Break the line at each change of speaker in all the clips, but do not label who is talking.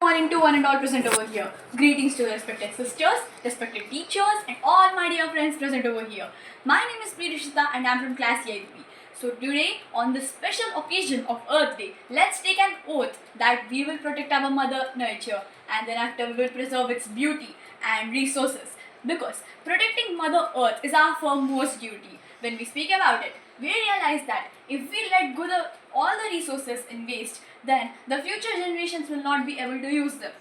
Morning to one and all present over here. Greetings to the respected sisters, respected teachers, and all my dear friends present over here. My name is Prishita and I am from class 8B. So today, on this special occasion of Earth Day, let's take an oath that we will protect our mother nature and then after we will preserve its beauty and resources. Because protecting Mother Earth is our foremost duty. When we speak about it, we realize that if we let go all the resources in waste, then the future generations will not be able to use them.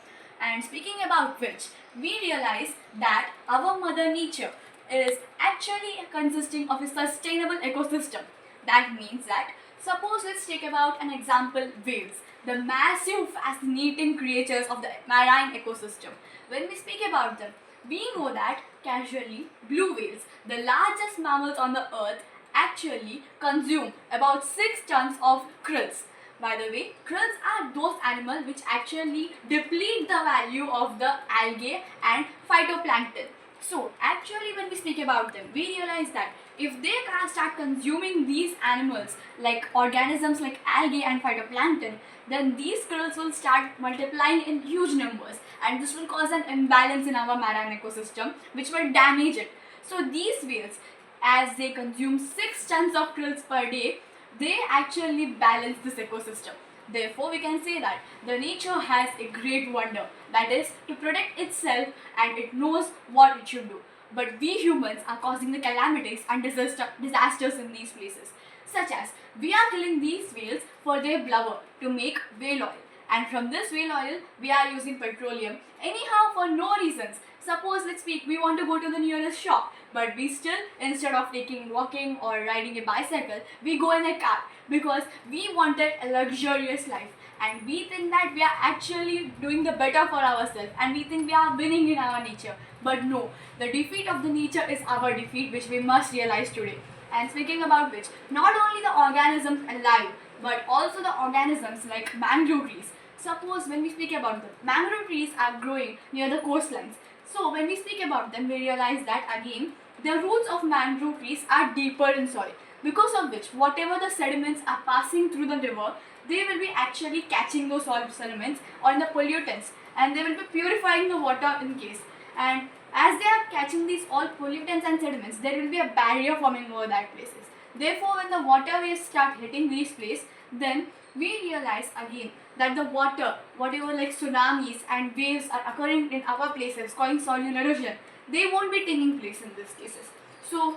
And speaking about which, we realize that our mother nature is actually consisting of a sustainable ecosystem. That means that, suppose let's take about an example, whales, the massive fascinating creatures of the marine ecosystem. When we speak about them, we know that casually blue whales, the largest mammals on the earth, actually consume about 6 tons of krills. By the way, krills are those animals which actually deplete the value of the algae and phytoplankton. So, actually when we speak about them, we realize that if they start consuming these animals like organisms like algae and phytoplankton, then these krills will start multiplying in huge numbers and this will cause an imbalance in our marine ecosystem which will damage it. So these whales, as they consume 6 tons of krills per day, they actually balance this ecosystem. Therefore, we can say that the nature has a great wonder, that is to protect itself and it knows what it should do. But we humans are causing the calamities and disasters in these places, such as we are killing these whales for their blubber to make whale oil, and from this whale oil we are using petroleum anyhow for no reasons. Suppose let's speak, we want to go to the nearest shop, but we still, instead of walking or riding a bicycle, we go in a car because we wanted a luxurious life and we think that we are actually doing the better for ourselves and we think we are winning in our nature. But no, the defeat of the nature is our defeat, which we must realize today. And speaking about which, not only the organisms alive, but also the organisms like mangrove trees. Suppose when we speak about them, mangrove trees are growing near the coastlines. So when we speak about them, we realize that again, the roots of mangrove trees are deeper in soil, because of which whatever the sediments are passing through the river, they will be actually catching those soil sediments or the pollutants and they will be purifying the water in case. And as they are catching these all pollutants and sediments, there will be a barrier forming over that places. Therefore, when the waterways start hitting these places, then we realize again that the water, whatever like tsunamis and waves are occurring in our places, causing soil erosion, they won't be taking place in these cases. So,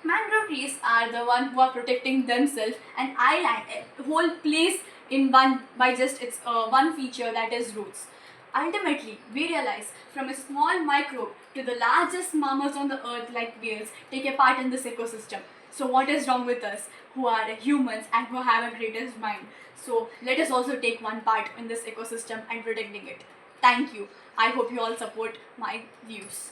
mangrove trees are the one who are protecting themselves and island, a whole place in one by just its one feature, that is roots. Ultimately, we realize from a small microbe to the largest mammals on the earth like whales take a part in this ecosystem. So what is wrong with us who are humans and who have a greatest mind? So let us also take one part in this ecosystem and protecting it. Thank you. I hope you all support my views.